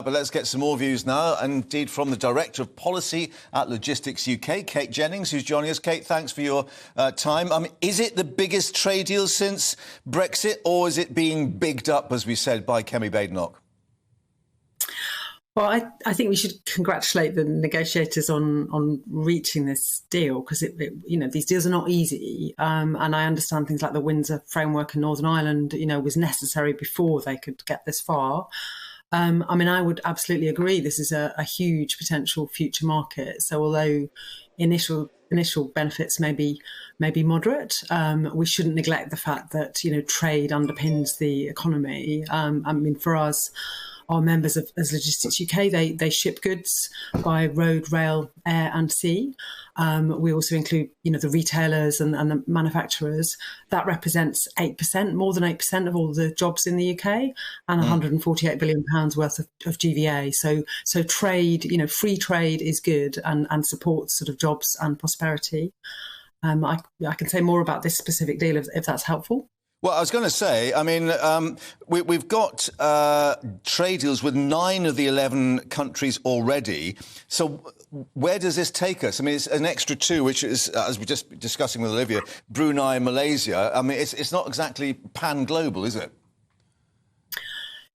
but let's get some more views now, indeed from the Director of Policy at Logistics UK, Kate Jennings, who's joining us. Kate, thanks for your time. Is it the biggest trade deal since Brexit, or is it being bigged up, as we said, by Kemi Badenoch? Well, I think we should congratulate the negotiators on reaching this deal, because these deals are not easy, and I understand things like the Windsor framework in Northern Ireland, was necessary before they could get this far. I would absolutely agree. This is a huge potential future market. So although initial benefits may be moderate, we shouldn't neglect the fact that trade underpins the economy. For us, our members as Logistics UK, they ship goods by road, rail, air and sea. We also include, the retailers and the manufacturers. That represents 8%, more than 8% of all the jobs in the UK, and £148 billion worth of GVA. So trade, free trade is good and supports sort of jobs and prosperity. I can say more about this specific deal if that's helpful. Well, I was going to say, we've got trade deals with 9 of the 11 countries already. So where does this take us? It's an extra 2, which is, as we're just discussing with Olivia, Brunei and Malaysia. It's not exactly pan-global, is it?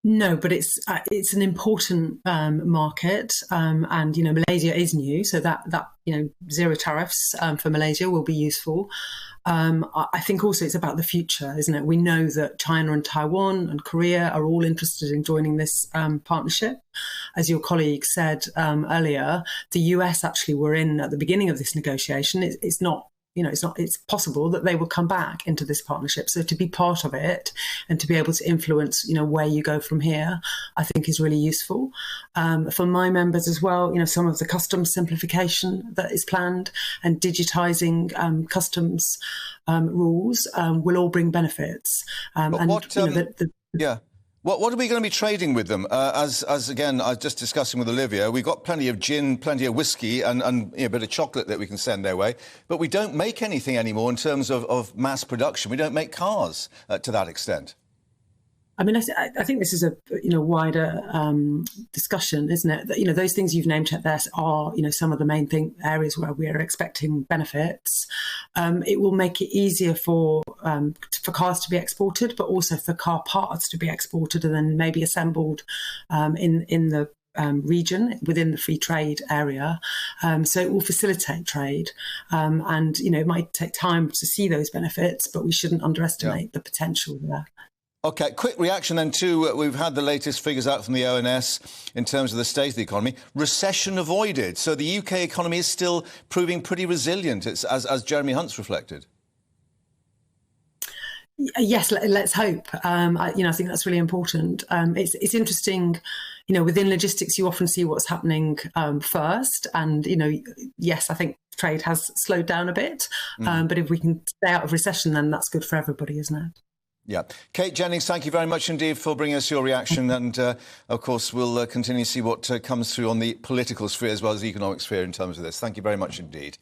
No, but it's an important market, and Malaysia is new, so that zero tariffs for Malaysia will be useful. I think also it's about the future, isn't it? We know that China and Taiwan and Korea are all interested in joining this partnership. As your colleague said earlier, the US actually were in at the beginning of this negotiation. It's not. It's possible that they will come back into this partnership. So to be part of it and to be able to influence, where you go from here, I think is really useful. For my members as well, some of the customs simplification that is planned and digitising customs rules will all bring benefits. What are we going to be trading with them? As again, I was just discussing with Olivia, we've got plenty of gin, plenty of whiskey and a bit of chocolate that we can send their way. But we don't make anything anymore in terms of mass production. We don't make cars to that extent. I think this is a wider discussion, isn't it? Those things you've named there are some of the main areas where we are expecting benefits. It will make it easier for cars to be exported, but also for car parts to be exported and then maybe assembled in the region within the free trade area. So it will facilitate trade, and it might take time to see those benefits, but we shouldn't underestimate the potential there. OK, quick reaction then to, we've had the latest figures out from the ONS in terms of the state of the economy. Recession avoided. So the UK economy is still proving pretty resilient, as Jeremy Hunt's reflected. Yes, let's hope. I think that's really important. It's interesting, within logistics, you often see what's happening first. And, yes, I think trade has slowed down a bit. But if we can stay out of recession, then that's good for everybody, isn't it? Yeah. Kate Jennings, thank you very much indeed for bringing us your reaction. And, of course, we'll continue to see what comes through on the political sphere as well as the economic sphere in terms of this. Thank you very much indeed.